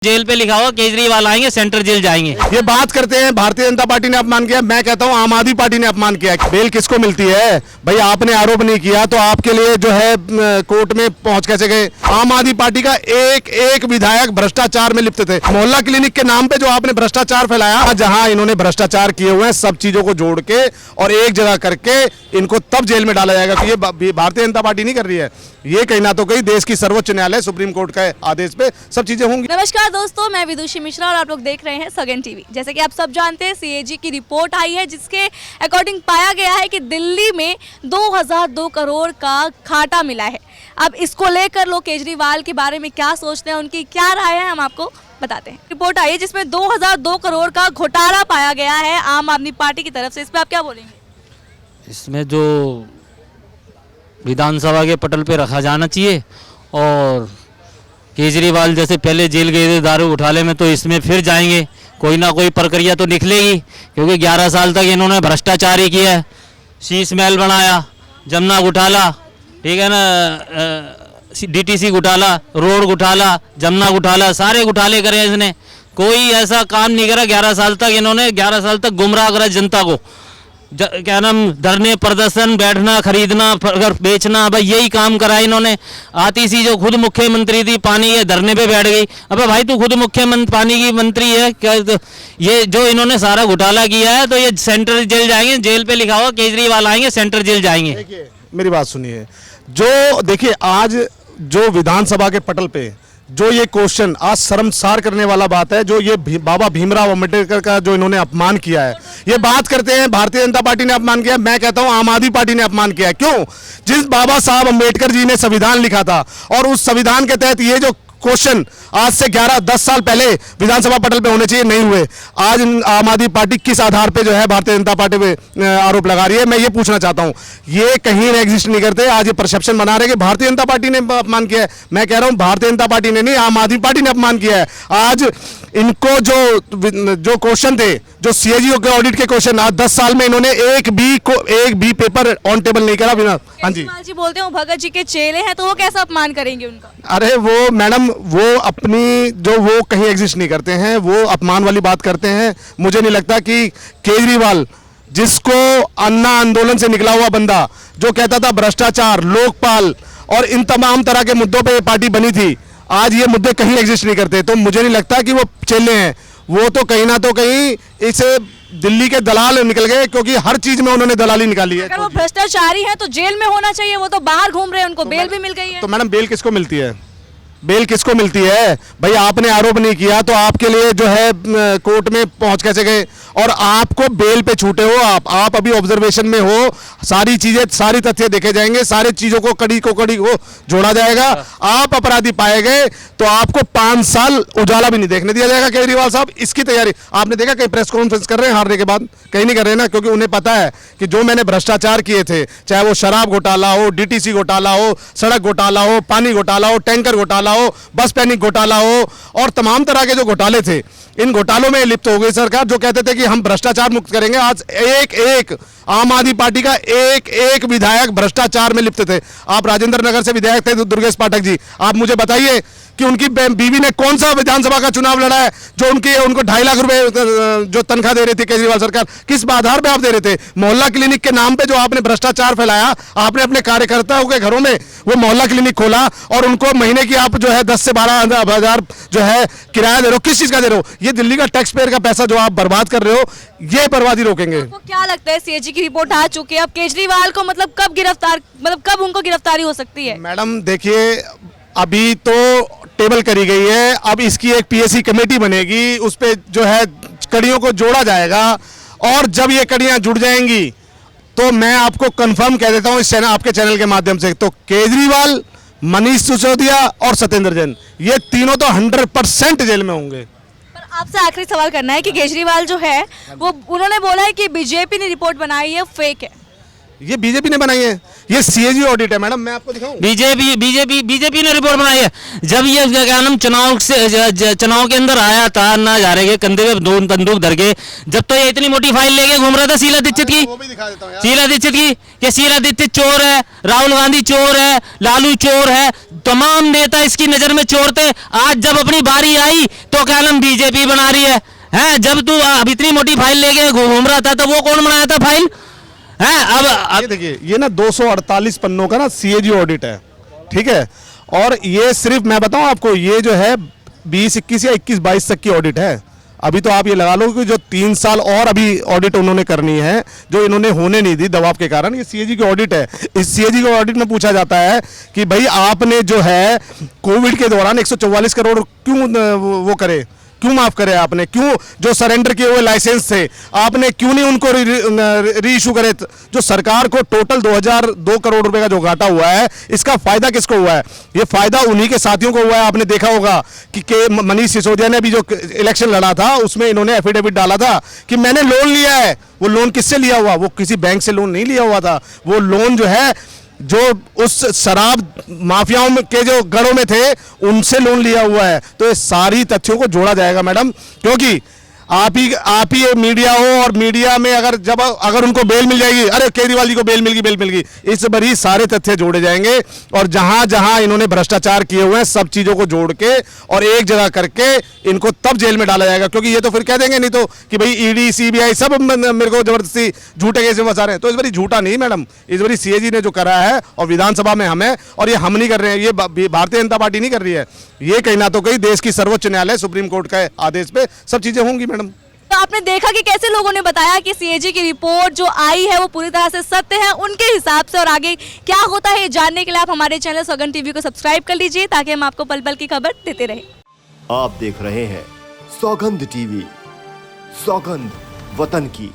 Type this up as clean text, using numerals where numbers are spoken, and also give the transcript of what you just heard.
Jail पे लिखा हुआ केजरीवाल आएंगे सेंट्रल जेल जाएंगे। ये बात करते हैं भारतीय जनता पार्टी ने अपमान किया, मैं कहता हूं आम आदमी पार्टी ने अपमान किया। बेल किसको मिलती है भाई? आपने आरोप नहीं किया तो आपके लिए जो है कोर्ट में पहुंच कैसे गए? आम आदमी पार्टी का एक एक विधायक भ्रष्टाचार में लिप्त थे। मोहल्ला क्लिनिक के नाम पे जो आपने भ्रष्टाचार फैलाया, जहां इन्होंने भ्रष्टाचार किए हुए हैं, सब चीजों को जोड़ के और एक जगह करके इनको तब जेल में डाला जाएगा। ये भारतीय जनता पार्टी नहीं कर रही है, ये कहीं ना तो कहीं देश की सर्वोच्च न्यायालय सुप्रीम कोर्ट का आदेश पे सब चीजें होंगी। नमस्कार दोस्तों, मैं विदुषी मिश्रा और आप लोग देख रहे हैं सगन टीवी। जैसे कि आप सब जानते हैं, सीएजी की रिपोर्ट आई है जिसके अकॉर्डिंग पाया गया है कि दिल्ली में 2002 करोड़ का घाटा मिला है। अब इसको लेकर लोग केजरीवाल के बारे में क्या सोचते हैं, उनकी क्या राय है, हम आपको बताते हैं। रिपोर्ट आई है जिसमें 2002 करोड़ का घोटाला पाया गया है आम आदमी पार्टी की तरफ से। इस पर आप क्या बोलेंगे? इसमें जो विधानसभा के पटल पे रखा जाना चाहिए, और केजरीवाल जैसे पहले जेल गए थे दारू घोटाले में, तो इसमें फिर जाएंगे, कोई ना कोई प्रक्रिया तो निकलेगी। क्योंकि 11 साल तक इन्होंने भ्रष्टाचार ही किया है। शीश महल बनाया, जमुना घोटाला, ठीक है ना, डीटीसी घोटाला, रोड घोटाला, जमुना घोटाला, सारे घोटाले करे इसने। कोई ऐसा काम नहीं करा 11 साल तक। इन्होंने 11 साल तक गुमराह करा जनता को। क्या नाम, धरने, प्रदर्शन, बैठना, खरीदना, बेचना, भाई यही काम करा इन्होंने। आती सी जो खुद मुख्यमंत्री थी, पानी के धरने पे बैठ गई। अबे भाई तू खुद मुख्यमंत्री पानी की मंत्री है क्या? तो ये जो इन्होंने सारा घोटाला किया है, तो ये सेंट्रल जेल जाएंगे। जेल पे लिखा हुआ केजरीवाल आएंगे सेंट्रल जेल जाएंगे। देखिए मेरी बात सुनिए, जो देखिए आज जो विधानसभा के पटल पे जो ये क्वेश्चन आज शर्मसार करने वाला बात है, जो ये बाबा भीमराव अम्बेडकर का जो इन्होंने अपमान किया है। ये बात करते हैं भारतीय जनता पार्टी ने अपमान किया, मैं कहता हूं आम आदमी पार्टी ने अपमान किया है। क्यों? जिस बाबा साहब अम्बेडकर जी ने संविधान लिखा था और उस संविधान के तहत ये जो क्वेश्चन आज से 11-10 साल पहले विधानसभा पटल पे होने चाहिए, नहीं हुए। आज आम आदमी पार्टी किस आधार पे जो है भारतीय जनता पार्टी पे आरोप लगा रही है, मैं ये पूछना चाहता हूं। ये कहीं एग्जिस्ट नहीं करते। आज ये परसेप्शन बना रहे कि भारतीय जनता पार्टी ने अपमान किया है। मैं कह रहा हूं भारतीय जनता पार्टी ने नहीं, आम आदमी पार्टी ने अपमान किया है। आज इनको जो क्वेश्चन थे, जो सीएजी के ऑडिट के क्वेश्चन, आज 10 साल में इन्होंने एक भी पेपर ऑन टेबल नहीं करा बिना। हाँ जी, जी बोलते हैं भगत जी के चेले हैं, तो वो कैसा अपमान करेंगे उनका? अरे वो मैडम, वो अपनी जो वो कहीं एग्जिस्ट नहीं करते हैं, वो अपमान वाली बात करते हैं। मुझे नहीं लगता कि केजरीवाल, जिसको अन्ना आंदोलन से निकला हुआ बंदा, जो कहता था भ्रष्टाचार, लोकपाल और इन तमाम तरह के मुद्दों पे ये पार्टी बनी थी, आज ये मुद्दे कहीं एग्जिस्ट नहीं करते। तो मुझे नहीं लगता कि वो चेले हैं। वो तो कहीं ना तो कहीं इसे दिल्ली के दलाल निकल गए, क्योंकि हर चीज में उन्होंने दलाली निकाली है। अगर वो भ्रष्टाचारी है तो जेल में होना चाहिए, वो तो बाहर घूम रहे हैं, उनको बेल भी मिल गई है। तो मैडम बेल किसको मिलती है? बेल किसको मिलती है भाई? आपने आरोप नहीं किया तो आपके लिए जो है कोर्ट में पहुंच कैसे गए? और आपको बेल पे छूटे हो आप अभी ऑब्जर्वेशन में हो। सारी चीजें, सारी तथ्य देखे जाएंगे, सारी चीजों को कड़ी को जोड़ा जाएगा। आप अपराधी पाए गए तो आपको 5 साल उजाला भी नहीं देखने दिया जाएगा। केजरीवाल साहब इसकी तैयारी आपने देखा, कहीं प्रेस कॉन्फ्रेंस कर रहे हैं हारने के बाद? कहीं नहीं कर रहे ना, क्योंकि उन्हें पता है कि जो मैंने भ्रष्टाचार किए थे, चाहे वो शराब घोटाला हो, डीटीसी घोटाला हो, सड़क घोटाला हो, पानी घोटाला हो, टैंकर घोटाला हो, बस पैनिक घोटाला हो, और तमाम तरह के जो घोटाले थे, इन घोटालों में लिप्त हो गई सरकार। जो कहते थे कि हम भ्रष्टाचार मुक्त करेंगे, आज एक आम आदमी पार्टी का एक विधायक भ्रष्टाचार में लिप्त थे। आप राजेंद्र नगर से विधायक थे दुर्गेश पाठक जी, आप मुझे बताइए कि उनकी बीवी ने कौन सा विधानसभा का चुनाव लड़ा है जो उनको 2.5 लाख रुपए जो तनख्वाह दे रही थी केजरीवाल सरकार? किस आधार पे आप दे रहे थे? मोहल्ला क्लिनिक के नाम पे जो आपने भ्रष्टाचार फैलाया, आपने अपने कार्यकर्ताओं के घरों में वो मोहल्ला क्लिनिक खोला और उनको महीने की आप जो है 10 से 12 हजार जो है किराया दे रहे हो। किस चीज का दे रहे हो? ये दिल्ली का टैक्स पेयर का पैसा जो आप बर्बाद कर रहे हो, ये बर्बादी रोकेंगे। आपको क्या लगता है, सीएजी की रिपोर्ट आ चुकी है, अब केजरीवाल को कब उनको गिरफ्तारी हो सकती है? मैडम देखिए, अभी तो टेबल करी गई है, अब इसकी एक पीएससी कमेटी बनेगी, उस पे जो है कड़ियों को जोड़ा जाएगा, और जब ये कड़ियां जुड़ जाएंगी तो मैं आपको कंफर्म कह देता हूं इस चैनल, आपके चैनल के माध्यम से, तो केजरीवाल, मनीष सिसोदिया और सत्येंद्र जैन, ये तीनों तो 100% जेल में होंगे। पर आपसे आखिरी सवाल करना है कि केजरीवाल जो है वो, उन्होंने बोला है कि बीजेपी ने रिपोर्ट बनाई है, फेक है। ये बीजेपी ने बनाई है, ये सीएजी ऑडिट है मैडम, मैं आपको दिखाऊं। बीजेपी ने रिपोर्ट बनाई है। जब ये क्या नाम चुनाव के अंदर आया था ना जा रहे के कंधे पे दो बंदूक धर के, जब तो ये इतनी मोटी फाइल लेके घूम रहा था शीला दीक्षित की, वो भी दिखा देता हूं यार। शीला दीक्षित की कि शीला दीक्षित चोर है, राहुल गांधी चोर है, लालू चोर है, तमाम नेता इसकी नजर में चोर थे। आज जब अपनी बारी आई तो क्या नाम बीजेपी बना रही है। जब तू अब इतनी मोटी फाइल लेके घूम रहा था तो वो कौन बनाया था फाइल है? अब ये देखिए, ये ना 248 पन्नों का ना सीएजी ऑडिट है, ठीक है। और ये सिर्फ मैं बताऊं आपको, ये जो है 20-21 या 21-22 तक की ऑडिट है। अभी तो आप ये लगा लो कि जो 3 साल और अभी ऑडिट उन्होंने करनी है, जो इन्होंने होने नहीं दी दबाव के कारण, ये सीएजी की ऑडिट है। इस सीएजी के ऑडिट में पूछा जाता है कि भाई आपने जो है कोविड के दौरान 144 करोड़ क्यों वो करे, क्यों माफ करे आपने, क्यों जो सरेंडर किए हुए लाइसेंस थे आपने क्यों नहीं उनको री इशू करे। जो सरकार को टोटल 2002 करोड़ रुपए का जो घाटा हुआ है, इसका फायदा किसको हुआ है? ये फायदा उन्हीं के साथियों को हुआ है। आपने देखा होगा कि मनीष सिसोदिया ने अभी जो इलेक्शन लड़ा था उसमें इन्होंने एफिडेविट डाला था कि मैंने लोन लिया है। वो लोन किससे लिया हुआ? वो किसी बैंक से लोन नहीं लिया हुआ था, वो लोन जो है जो उस शराब माफियाओं के जो गढ़ों में थे उनसे लोन लिया हुआ है। तो ये सारी तथ्यों को जोड़ा जाएगा मैडम, क्योंकि आप ही ये मीडिया हो, और मीडिया में अगर उनको बेल मिल जाएगी, अरे केजरीवाल जी को बेल मिल गई, इस बार ही सारे तथ्य जोड़े जाएंगे। और जहां जहां इन्होंने भ्रष्टाचार किए हुए हैं सब चीजों को जोड़ के और एक जगह करके इनको तब जेल में डाला जाएगा। क्योंकि ये तो फिर कह देंगे नहीं तो कि भाई ईडी सीबीआई सब मेरे को जबरदस्ती झूठे केस में फंसा रहे हैं। तो इस बार झूठा नहीं मैडम, इस बार सीएजी ने जो करा है और विधानसभा में हमें, और ये हम नहीं कर रहे हैं, ये भारतीय जनता पार्टी नहीं कर रही है, ये कहीं ना तो कहीं देश की सर्वोच्च न्यायालय सुप्रीम कोर्ट के आदेश पे सब चीजें होंगी मैडम। तो आपने देखा कि कैसे लोगों ने बताया कि सीएजी की रिपोर्ट जो आई है वो पूरी तरह से सत्य है उनके हिसाब से। और आगे क्या होता है ये जानने के लिए आप हमारे चैनल सौगंध टीवी को सब्सक्राइब कर लीजिए, ताकि हम आपको पल पल की खबर देते रहें। आप देख रहे हैं सौगंध टीवी, सौगंध वतन की।